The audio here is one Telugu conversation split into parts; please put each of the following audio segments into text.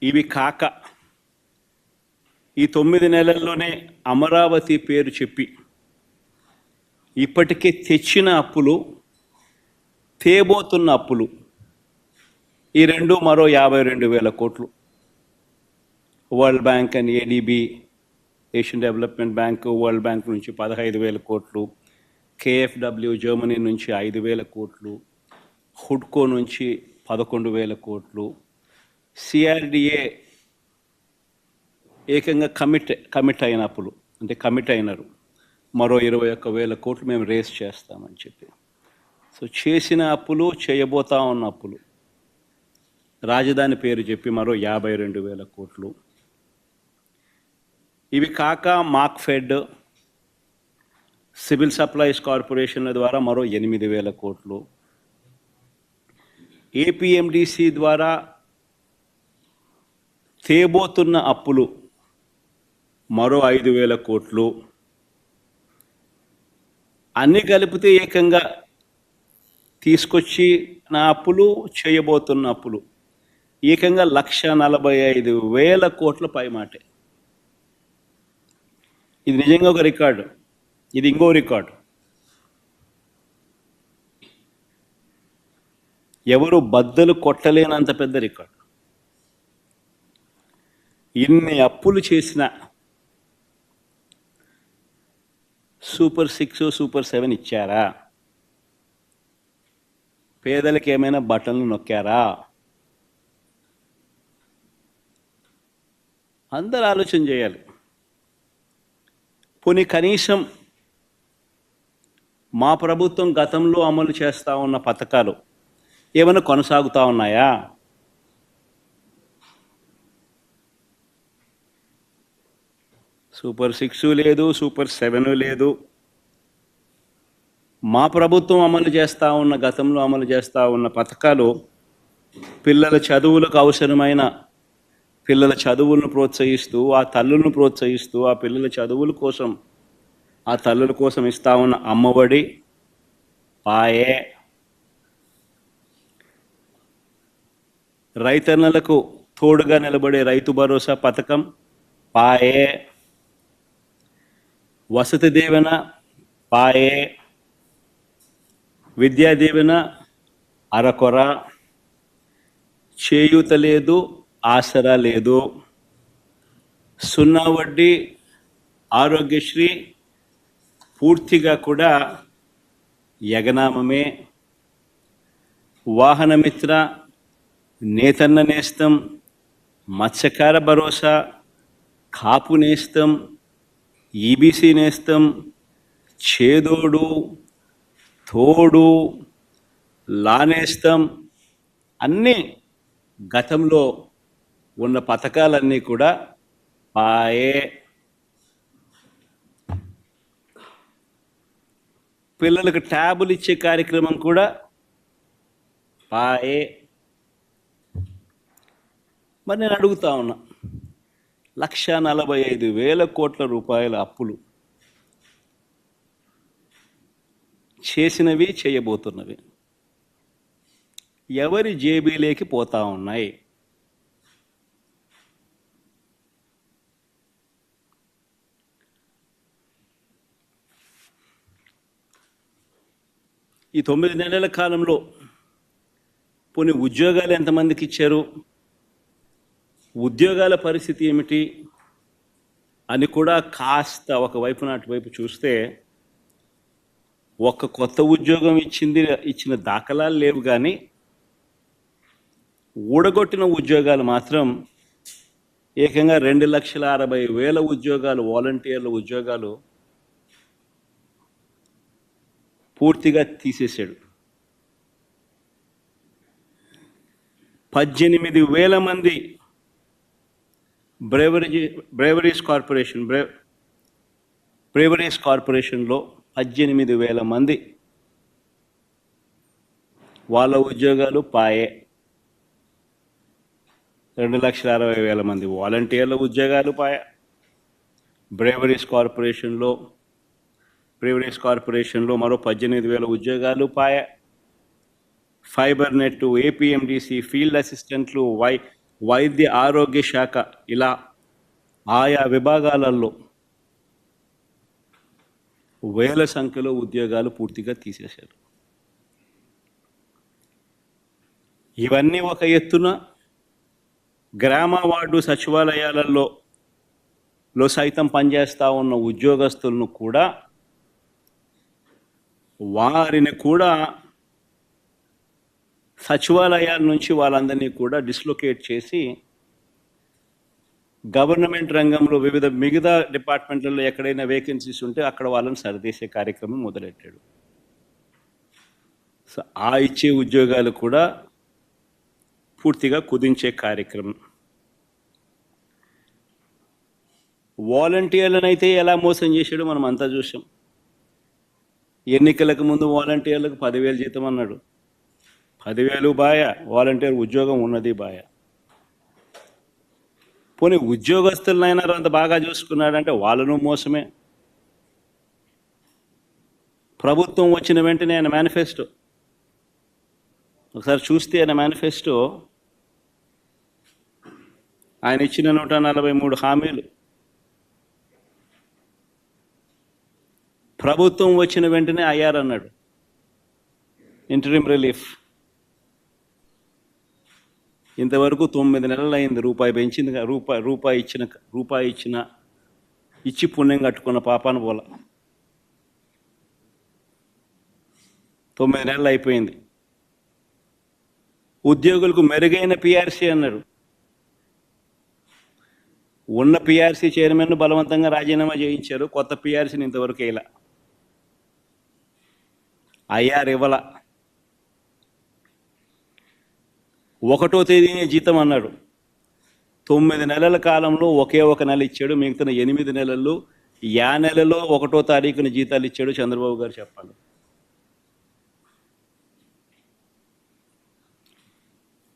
ఇవి కాక ఈ 9 నెలల్లోనే అమరావతి పేరు చెప్పి ఇప్పటికే తెచ్చిన అప్పులు, తేబోతున్న అప్పులు ఈ రెండు మరో 52,000 కోట్లు. World bank and ADB, Asian development bank, world bank నుంచి 15,000 కోట్లు, కేఎఫ్డబ్ల్యూ జర్మనీ నుంచి 5,000 కోట్లు, హుడ్కో నుంచి 11,000 కోట్లు, సిఆర్డిఏ ఏకంగా కమిట్ అయిన అప్పులు, అంటే కమిట్ అయినారు, మరో 21,000 కోట్లు మేము రేస్ చేస్తామని చెప్పి. సో చేసిన అప్పులు, చేయబోతా ఉన్న అప్పులు, రాజధాని పేరు చెప్పి మరో 52,000 కోట్లు. ఇవి కాక మార్క్ఫెడ్, సివిల్ సప్లైస్ కార్పొరేషన్ల ద్వారా మరో 8,000 కోట్లు, ఏపీఎండిసి ద్వారా తేబోతున్న అప్పులు మరో 5,000 కోట్లు. అన్నీ కలిపితే ఏకంగా తీసుకొచ్చి నా అప్పులు, చేయబోతున్న అప్పులు ఏకంగా 1,45,000 కోట్ల పైమాటే. ఇది నిజంగా ఒక రికార్డు. ఇది ఇంకో రికార్డు. ఎవరు బద్దలు కొట్టలేనంత పెద్ద రికార్డు. ఇన్ని అప్పులు చేసిన సూపర్ 6, సూపర్ 7 ఇచ్చారా? పేదలకు ఏమైనా బటన్లు నొక్కారా? అందరూ ఆలోచన చేయాలి. పోనీ కనీసం మా ప్రభుత్వం గతంలో అమలు చేస్తూ ఉన్న పథకాలు ఏమైనా కొనసాగుతూ ఉన్నాయా? సూపర్ 6 లేదు, సూపర్ 7 లేదు. మా ప్రభుత్వం అమలు చేస్తూ ఉన్న, గతంలో అమలు చేస్తూ ఉన్న పథకాలు పిల్లల చదువులకు అవసరమైన పిల్లల చదువులను ప్రోత్సహిస్తూ, ఆ తల్లులను ప్రోత్సహిస్తూ, ఆ పిల్లల చదువుల కోసం, ఆ తల్లుల కోసం ఇస్తూ ఉన్న అమ్మఒడి, పాయే, రైతన్నలకు తోడుగా నిలబడే రైతు భరోసా పథకం పాయే, వసతి దీవెన పాయే, విద్యా దీవెన అరకొర, చేయూత లేదు, ఆసరా లేదు, సున్నా వడ్డీ, ఆరోగ్యశ్రీ పూర్తిగా కూడా యగనామమే, వాహనమిత్ర, నేతన్న నేస్తం, మత్స్యకార భరోసా, కాపు నేస్తం, ఈబీసీ నేస్తం, చేదోడు, తోడు, లానేస్తం, అన్నీ గతంలో ఉన్న పథకాలన్నీ కూడా పాయే. పిల్లలకు ట్యాబులు ఇచ్చే కార్యక్రమం కూడా పాయే. మరి నేను అడుగుతా ఉన్నా, 1,45,000 కోట్ల రూపాయల అప్పులు చేసినవి, చేయబోతున్నవి ఎవరి జేబీలోకి పోతా ఉన్నాయి? ఈ 9 నెలల కాలంలో పోనీ ఉద్యోగాలు ఎంతమందికి ఇచ్చారు, ఉద్యోగాల పరిస్థితి ఏమిటి అని కూడా కాస్త ఒకవైపు అటువైపు చూస్తే, ఒక్క కొత్త ఉద్యోగం ఇచ్చిన దాఖలాలు లేవు, కానీ ఊడగొట్టిన ఉద్యోగాలు మాత్రం ఏకంగా 2,60,000 ఉద్యోగాలు, వాలంటీర్ల ఉద్యోగాలు పూర్తిగా తీసేశాడు. 18,000 మంది బ్రేవరీస్ కార్పొరేషన్లో 18,000 మంది వాళ్ళ ఉద్యోగాలు పాయే. 2,60,000 మంది వాలంటీర్ల ఉద్యోగాలు పాయే. బ్రేవరీస్ కార్పొరేషన్లో మరో 18,000 ఉద్యోగాలు పాయే. ఫైబర్ నెట్, ఏపీఎండిసి, ఫీల్డ్ అసిస్టెంట్లు, వైద్య ఆరోగ్య శాఖ ఇలా ఆయా విభాగాలలో వేల సంఖ్యలో ఉద్యోగాలు పూర్తిగా తీసేశారు. ఇవన్నీ ఒక ఎత్తున గ్రామ వార్డు సచివాలయాలలో సైతం పనిచేస్తూ ఉన్న ఉద్యోగస్తులను కూడా వారిని కూడా సచివాలయాల నుంచి వాళ్ళందరినీ కూడా డిస్లొకేట్ చేసి గవర్నమెంట్ రంగంలో వివిధ మిగతా డిపార్ట్మెంట్లలో ఎక్కడైనా వేకెన్సీస్ ఉంటే అక్కడ వాళ్ళని సరిదేసే కార్యక్రమం మొదలెట్టాడు. సో ఆ ఇచ్చే ఉద్యోగాలు కూడా పూర్తిగా కుదించే కార్యక్రమం. వాలంటీర్లను అయితే ఎలా మోసం చేశాడో మనం అంతా చూసాం. ఎన్నికలకు ముందు వాలంటీర్లకు 10,000 జీతం అన్నాడు. 10,000 బాయ, వాలంటీర్ ఉద్యోగం ఉన్నది బాయ. పోనీ ఉద్యోగస్తులనైనా అంత బాగా చూసుకున్నాడంటే వాళ్ళను మోసమే. ప్రభుత్వం వచ్చిన వెంటనే ఆయన మేనిఫెస్టో ఒకసారి చూస్తే ఆయన మేనిఫెస్టో ఆయన ఇచ్చిన 143 హామీలు ప్రభుత్వం వచ్చిన వెంటనే అయ్యారన్నాడు. ఇంటరిమ్ రిలీఫ్ ఇంతవరకు 9 నెలలు అయింది. రూపాయి పెంచింది, రూపాయి ఇచ్చి పుణ్యం కట్టుకున్న పాపాను పోల. 9 నెలలు అయిపోయింది. ఉద్యోగులకు మెరుగైన పిఆర్సీ అన్నాడు. ఉన్న పిఆర్సీ చైర్మన్ బలవంతంగా రాజీనామా చేయించారు. కొత్త పిఆర్సీని ఇంతవరకు వేయలా. ఐఆర్ ఇవ్వాల. 1వ తేదీనే జీతం అన్నాడు. 9 నెలల కాలంలో ఒకే ఒక నెల ఇచ్చాడు. మిగతా 8 నెలల్లో నెలలో 1వ తారీఖున జీతాలు ఇచ్చాడు చంద్రబాబు గారు. చెప్పాలి,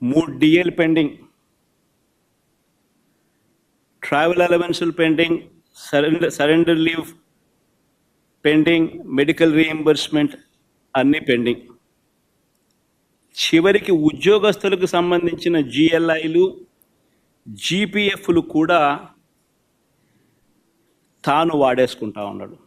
3 డిఏలు పెండింగ్, ట్రావెల్ అలవెన్సులు pending, surrender leave pending, medical reimbursement అన్నీ పెండింగ్. చివరికి ఉద్యోగస్తులకు సంబంధించిన జిఎల్ఐలు, జీపీఎఫ్లు కూడా తాను వాడేసుకుంటా ఉన్నాడు.